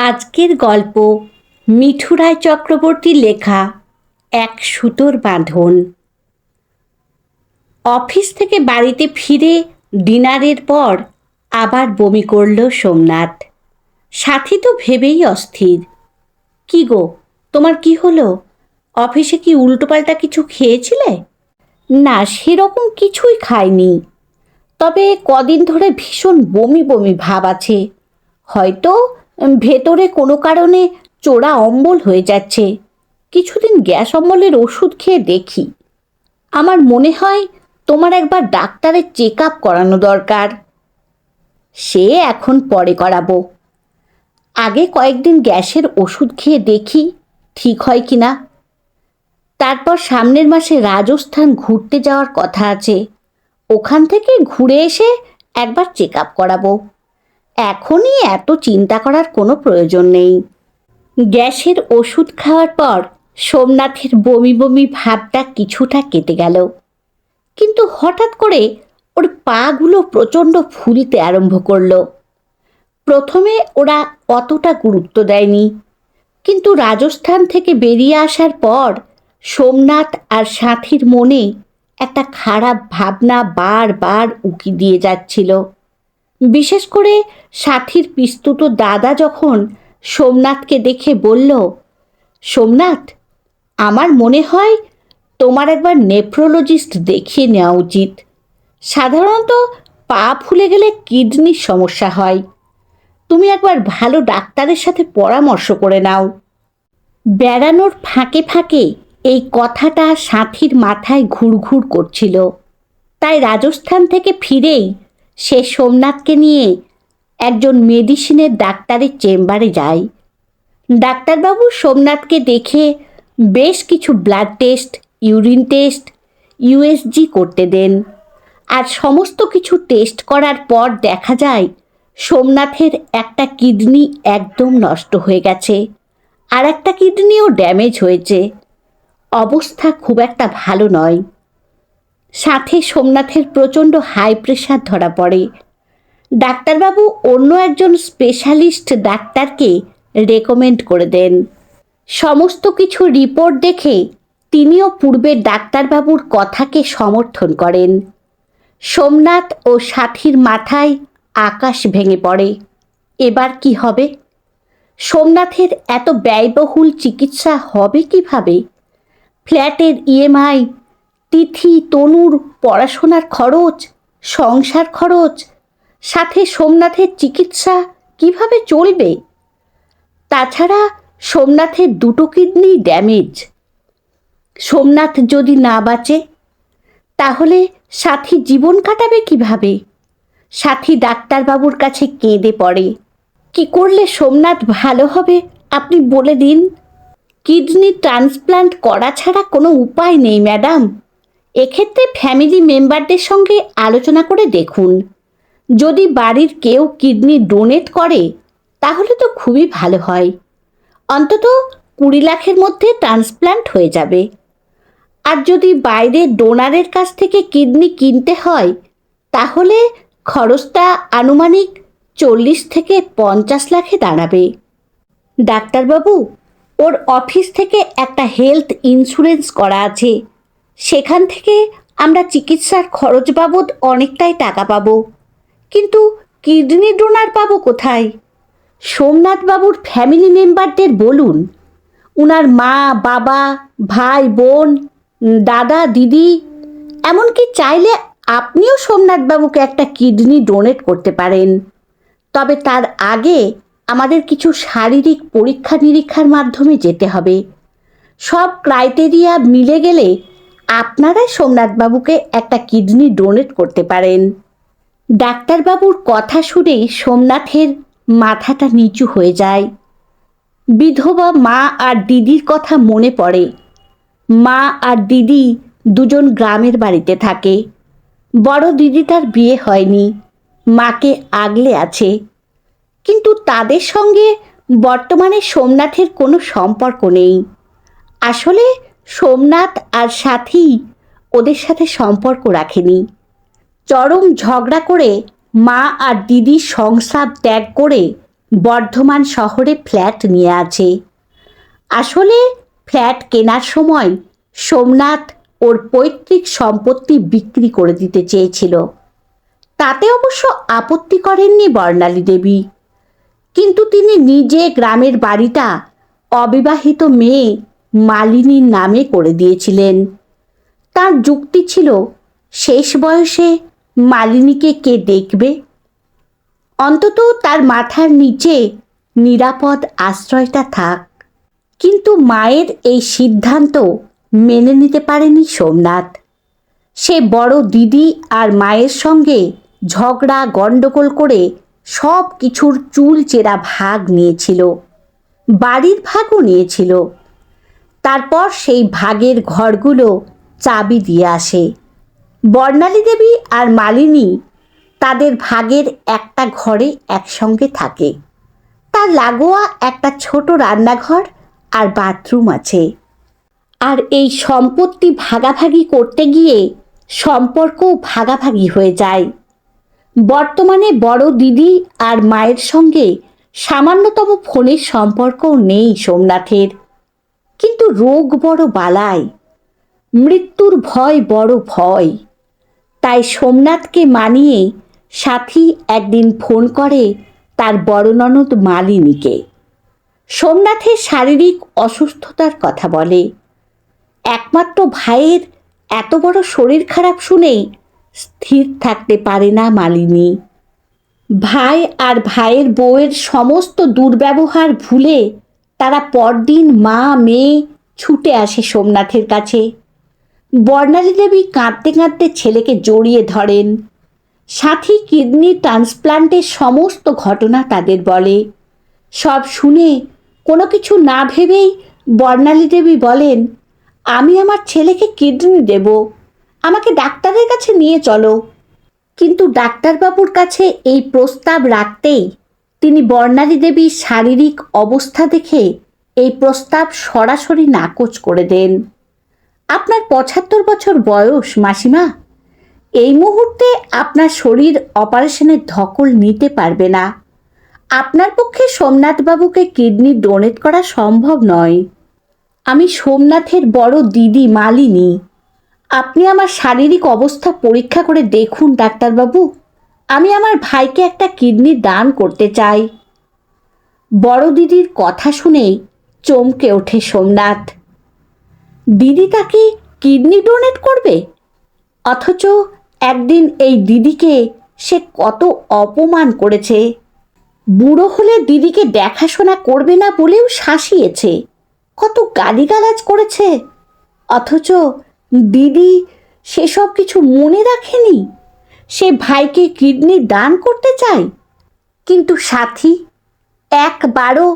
আজকের গল্প মিঠু রায় চক্রবর্তীর লেখা এক সুতোর বাঁধন। অফিস থেকে বাড়িতে ফিরে ডিনারের পর আবার বমি করল সোমনাথ। সাথী তো ভেবেই অস্থির। কি গো, তোমার কি হলো? অফিসে কি উল্টোপাল্টা কিছু খেয়েছিলে? না, সেরকম কিছুই খাইনি, তবে কদিন ধরে ভীষণ বমি বমি ভাব আছে। হয়তো ভেতরে কোনো কারণে চোরা অম্বল হয়ে যাচ্ছে। কিছুদিন গ্যাস অম্বলের ওষুধ খেয়ে দেখি। আমার মনে হয় তোমার একবার ডাক্তারের চেক আপ করানো দরকার। সে এখন পরে করাবো, আগে কয়েকদিন গ্যাসের ওষুধ খেয়ে দেখি ঠিক হয় কি না। তারপর সামনের মাসে রাজস্থান ঘুরতে যাওয়ার কথা আছে। ওখান থেকে ঘুরে এসে একবার চেক আপ করাবো। এখনই এত চিন্তা করার কোনো প্রয়োজন নেই। গ্যাসের ওষুধ খাওয়ার পর সোমনাথের বমি বমি ভাবটা কিছুটা কেটে গেল, কিন্তু হঠাৎ করে ওর পাগুলো প্রচণ্ড ফুলতে আরম্ভ করলো। প্রথমে ওরা অতটা গুরুত্ব দেয়নি, কিন্তু রাজস্থান থেকে বেরিয়ে আসার পর সোমনাথ আর সাথীর মনে একটা খারাপ ভাবনা বারবার উকি দিয়ে যাচ্ছিল। বিশেষ করে সাথীর পিস্তুত দাদা যখন সোমনাথকে দেখে বলল, সোমনাথ, আমার মনে হয় তোমার একবার নেফ্রোলজিস্ট দেখিয়ে নেওয়া উচিত। সাধারণত পা ফুলে গেলে কিডনির সমস্যা হয়। তুমি একবার ভালো ডাক্তারের সাথে পরামর্শ করে নাও। বেড়ানোর ফাঁকে ফাঁকে এই কথাটা সাথীর মাথায় ঘুরঘুর করছিল। তাই রাজস্থান থেকে ফিরেই সে সোমনাথকে নিয়ে একজন মেডিসিনের ডাক্তারের চেম্বারে যায়। ডাক্তারবাবু সোমনাথকে দেখে বেশ কিছু blood test, urine test, USG করতে দেন। আর সমস্ত কিছু টেস্ট করার পর দেখা যায় সোমনাথের একটা কিডনি একদম নষ্ট হয়ে গেছে, আর একটা কিডনিও ড্যামেজ হয়েছে। অবস্থা খুব একটা ভালো নয়। সাথে সোমনাথের প্রচণ্ড হাই প্রেশার ধরা পড়ে। ডাক্তারবাবু অন্য একজন স্পেশালিস্ট ডাক্তারকে রেকমেন্ড করে দেন। সমস্ত কিছু রিপোর্ট দেখে তিনিও পূর্বের ডাক্তারবাবুর কথাকে সমর্থন করেন। সোমনাথ ও সাথীর মাথায় আকাশ ভেঙে পড়ে। এবার কি হবে? সোমনাথের এত ব্যয়বহুল চিকিৎসা হবে কিভাবে? ফ্ল্যাটের ইএমআই, তিথি তনুর পড়াশোনার খরচ, সংসার খরচ, সাথে সোমনাথের চিকিৎসা কিভাবে চলবে? তাছাড়া সোমনাথের দুটো কিডনি ড্যামেজ। সোমনাথ যদি না বাঁচে তাহলে সাথী জীবন কাটাবে কিভাবে? সাথী ডাক্তারবাবুর কাছে কেঁদে পড়ে। কি করলে সোমনাথ ভালো হবে আপনি বলে দিন। কিডনি ট্রান্সপ্লান্ট করা ছাড়া কোনো উপায় নেই ম্যাডাম। এক্ষেত্রে ফ্যামিলি মেম্বারদের সঙ্গে আলোচনা করে দেখুন। যদি বাড়ির কেউ কিডনি ডোনেট করে তাহলে তো খুবই ভালো হয়। অন্তত 20 লাখের মধ্যে ট্রান্সপ্লান্ট হয়ে যাবে। আর যদি বাইরের ডোনারের কাছ থেকে কিডনি কিনতে হয় তাহলে খরচটা আনুমানিক 40 থেকে 50 লাখে দাঁড়াবে। ডাক্তারবাবু, ওর অফিস থেকে একটা হেলথ ইন্স্যুরেন্স করা আছে। সেখান থেকে আমরা চিকিৎসার খরচ বাবদ অনেকটাই টাকা পাবো। কিন্তু কিডনি ডোনার পাবো কোথায়? সোমনাথবাবুর ফ্যামিলি মেম্বারদের বলুন। উনার মা, বাবা, ভাই, বোন, দাদা, দিদি, এমনকি চাইলে আপনিও সোমনাথবাবুকে একটা কিডনি ডোনেট করতে পারেন। তবে তার আগে আমাদের কিছু শারীরিক পরীক্ষা নিরীক্ষার মাধ্যমে যেতে হবে। সব ক্রাইটেরিয়া মিলে গেলে আপনারাই সোমনাথবাবুকে একটা কিডনি ডোনেট করতে পারেন। ডাক্তারবাবুর কথা শুনে সোমনাথের মাথাটা নিচু হয়ে যায়। বিধবা মা আর দিদির কথা মনে পড়ে। মা আর দিদি দুজন গ্রামের বাড়িতে থাকে। বড় দিদিটার বিয়ে হয়নি, মাকে আগলে আছে। কিন্তু তাদের সঙ্গে বর্তমানে সোমনাথের কোনো সম্পর্ক নেই। আসলে সোমনাথ আর সাথী ওদের সাথে সম্পর্ক রাখেনি। চরম ঝগড়া করে মা আর দিদি সংসার ত্যাগ করে বর্ধমান শহরে ফ্ল্যাট নিয়ে আছে। আসলে ফ্ল্যাট কেনার সময় সোমনাথ ওর পৈতৃক সম্পত্তি বিক্রি করে দিতে চেয়েছিল। তাতে অবশ্য আপত্তি করেননি বর্ণালী দেবী, কিন্তু তিনি নিজে গ্রামের বাড়িটা অবিবাহিত মেয়ে মালিনীর নামে করে দিয়েছিলেন। তার যুক্তি ছিল, শেষ বয়সে মালিনীকে কে দেখবে, অন্তত তার মাথার নিচে নিরাপদ আশ্রয়টা থাক। কিন্তু মায়ের এই সিদ্ধান্ত মেনে নিতে পারেনি সোমনাথ। সে বড় দিদি আর মায়ের সঙ্গে ঝগড়া গণ্ডগোল করে সব কিছুর চুলচেরা ভাগ নিয়েছিল, বাড়ির ভাগও নিয়েছিল। তারপর সেই ভাগের ঘরগুলো চাবি দিয়ে আসে। বর্ণালী দেবী আর মালিনী তাদের ভাগের একটা ঘরে একসঙ্গে থাকে। তার লাগোয়া একটা ছোট রান্নাঘর আর বাথরুম আছে। আর এই সম্পত্তি ভাগাভাগি করতে গিয়ে সম্পর্কও ভাগাভাগি হয়ে যায়। বর্তমানে বড় দিদি আর মায়ের সঙ্গে সামান্যতম ফোনের সম্পর্কও নেই সোমনাথের। কিন্তু রোগ বড় বালাই, মৃত্যুর ভয় বড় ভয়। তাই সোমনাথকে মানিয়ে সাথী একদিন ফোন করে তার বড় ননদ মালিনীকে। সোমনাথের শারীরিক অসুস্থতার কথা বলে। একমাত্র ভাইয়ের এত বড় শরীর খারাপ শুনেই স্থির থাকতে পারে না মালিনী। ভাই আর ভাইয়ের বউয়ের সমস্ত দুর্ব্যবহার ভুলে তারা পরদিন মা মেয়ে ছুটে আসে সোমনাথের কাছে। বর্ণালী দেবী কাঁদতে কাঁদতে ছেলেকে জড়িয়ে ধরেন। সাথী কিডনি ট্রান্সপ্লান্টের সমস্ত ঘটনা তাদের বলে। সব শুনে কোনো কিছু না ভেবেই বর্ণালী দেবী বলেন, আমি আমার ছেলেকে কিডনি দেব, আমাকে ডাক্তারের কাছে নিয়ে চলো। কিন্তু ডাক্তারবাবুর কাছে এই প্রস্তাব রাখতেই তিনি বর্ণালী দেবীর শারীরিক অবস্থা দেখে এই প্রস্তাব সরাসরি নাকচ করে দেন। আপনার ৭৫ বছর বয়স মাসিমা, এই মুহূর্তে আপনার শরীর অপারেশনের ধকল নিতে পারবে না। আপনার পক্ষে সোমনাথবাবুকে কিডনি ডোনেট করা সম্ভব নয়। আমি সোমনাথের বড় দিদি মালিনী। আপনি আমার শারীরিক অবস্থা পরীক্ষা করে দেখুন ডাক্তারবাবু, আমি আমার ভাইকে একটা কিডনি দান করতে চাই। বড় দিদির কথা শুনেই চমকে ওঠে সোমনাথ। দিদি তাকে কিডনি ডোনেট করবে? অথচ একদিন এই দিদিকে সে কত অপমান করেছে। বুড়ো হলে দিদিকে দেখাশোনা করবে না বলেও শাসিয়েছে, কত গালিগালাজ করেছে। অথচ দিদি সেসব কিছু মনে রাখেনি, সে ভাইকে কিডনি দান করতে চায়। কিন্তু সাথী একবারও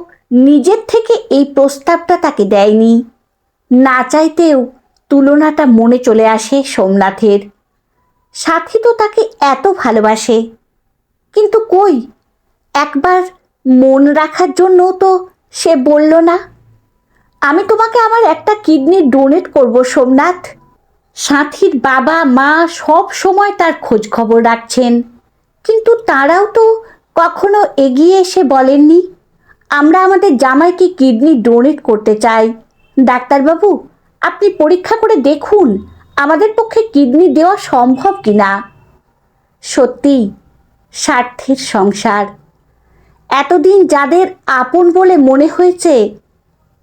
নিজের থেকে এই প্রস্তাবটা তাকে দেয়নি। না চাইতেও তুলনাটা মনে চলে আসে সোমনাথের। সাথী তো তাকে এত ভালোবাসে, কিন্তু কই একবার মন রাখার জন্য তো সে বলল না, আমি তোমাকে আমার একটা কিডনি ডোনেট করব সোমনাথ। সাথীর বাবা মা সব সময় তার খোঁজ খবর রাখছেন, কিন্তু তারাও তো কখনো এগিয়ে এসে বলেননি, আমরা আমাদের জামাইকে কিডনি ডোনেট করতে চাই। ডাক্তারবাবু, আপনি পরীক্ষা করে দেখুন আমাদের পক্ষে কিডনি দেওয়া সম্ভব কিনা। সত্যি স্বার্থের সংসার। এতদিন যাদের আপন বলে মনে হয়েছে,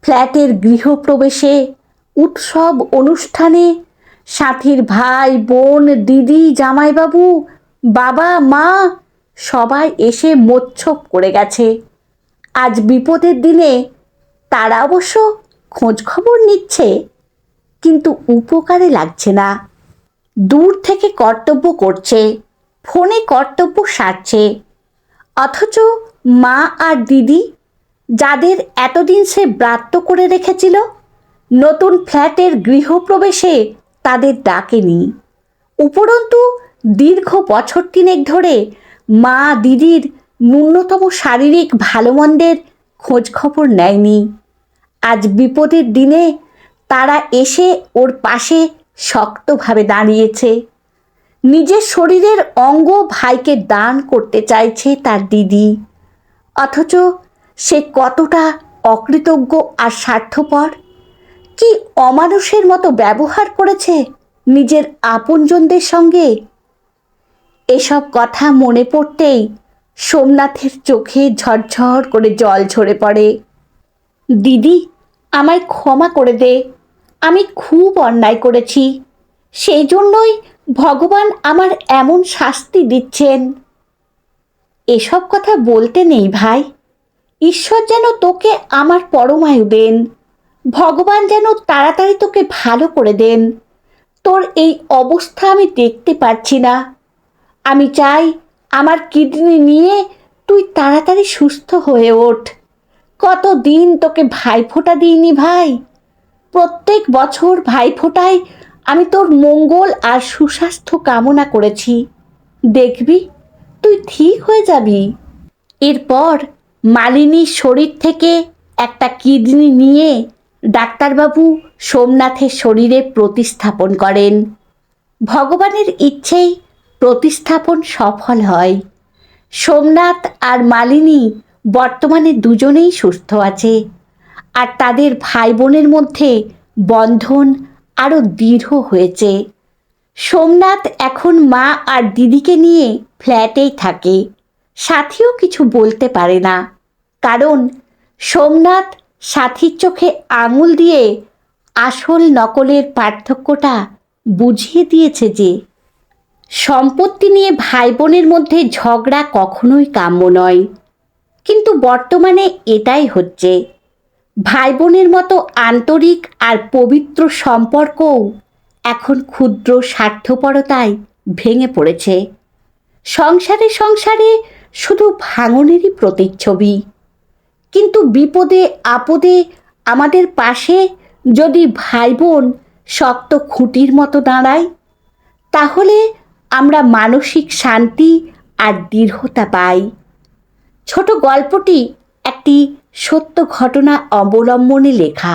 ফ্ল্যাটের গৃহপ্রবেশে, উৎসব অনুষ্ঠানে সাথীর ভাই বোন দিদি জামাইবাবু বাবা মা সবাই এসে মোচ্ছপ করে গেছে। আজ বিপদের দিনে তারা অবশ্য খোঁজ খবর নিচ্ছে, কিন্তু উপকারে লাগছে না। দূর থেকে কর্তব্য করছে, ফোনে কর্তব্য সারছে। অথচ মা আর দিদি, যাদের এতদিন সে ব্রাত্য করে রেখেছিল, নতুন ফ্ল্যাটের গৃহপ্রবেশে তাদের ডাকেনি। উপরন্তু দীর্ঘ বছর ৩ ধরে মা দিদির ন্যূনতম শারীরিক ভালো মন্দের খোঁজ খবর নেয়নি। আজ বিপদের দিনে তারা এসে ওর পাশে শক্তভাবে দাঁড়িয়েছে। নিজের শরীরের অঙ্গ ভাইকে দান করতে চাইছে তার দিদি, অথচ সে কতটা অকৃতজ্ঞ আর স্বার্থপর, কি অমানুষের মতো ব্যবহার করেছে নিজের আপনজনদের সঙ্গে। এসব কথা মনে পড়তেই সোমনাথের চোখে ঝরঝর করে জল ঝরে পড়ে। দিদি, আমায় ক্ষমা করে দে, আমি খুব অন্যায় করেছি, সেই জন্যই ভগবান আমার এমন শাস্তি দিচ্ছেন। এসব কথা বলতে নেই ভাই, ঈশ্বর যেন তোকে আমার পরমায়ু দেন, ভগবান যেন তাড়াতাড়ি তোকে ভালো করে দেন। তোর এই অবস্থা আমি দেখতে পারছি না। আমি চাই আমার কিডনি নিয়ে তুই তাড়াতাড়ি সুস্থ হয়ে ওঠ। কতদিন তোকে ভাইফোঁটা দিইনি ভাই, প্রত্যেক বছর ভাইফোঁটায় আমি তোর মঙ্গল আর সুস্বাস্থ্য কামনা করেছি। দেখবি তুই ঠিক হয়ে যাবি। এরপর মালিনীর শরীর থেকে একটা কিডনি নিয়ে ডাক্তারবাবু সোমনাথের শরীরে প্রতিস্থাপন করেন। ভগবানের ইচ্ছেই প্রতিস্থাপন সফল হয়। সোমনাথ আর মালিনী বর্তমানে দুজনেই সুস্থ আছে, আর তাদের ভাই বোনের মধ্যে বন্ধন আরও দৃঢ় হয়েছে। সোমনাথ এখন মা আর দিদিকে নিয়ে ফ্ল্যাটেই থাকে। সাথীও কিছু বলতে পারে না, কারণ সোমনাথ সাথীর চোখে আঙুল দিয়ে আসল নকলের পার্থক্যটা বুঝিয়ে দিয়েছে যে সম্পত্তি নিয়ে ভাই বোনের মধ্যে ঝগড়া কখনোই কাম্য নয়। কিন্তু বর্তমানে এটাই হচ্ছে। ভাই বোনের মতো আন্তরিক আর পবিত্র সম্পর্কও এখন ক্ষুদ্র স্বার্থপরতায় ভেঙে পড়েছে। সংসারে সংসারে শুধু ভাঙনেরই প্রতিচ্ছবি। কিন্তু বিপদে আপদে আমাদের পাশে যদি ভাই বোন শক্ত খুঁটির মতো দাঁড়ায়, তাহলে আমরা মানসিক শান্তি আর দৃঢ়তা পাই। ছোট গল্পটি একটি সত্য ঘটনা অবলম্বনে লেখা।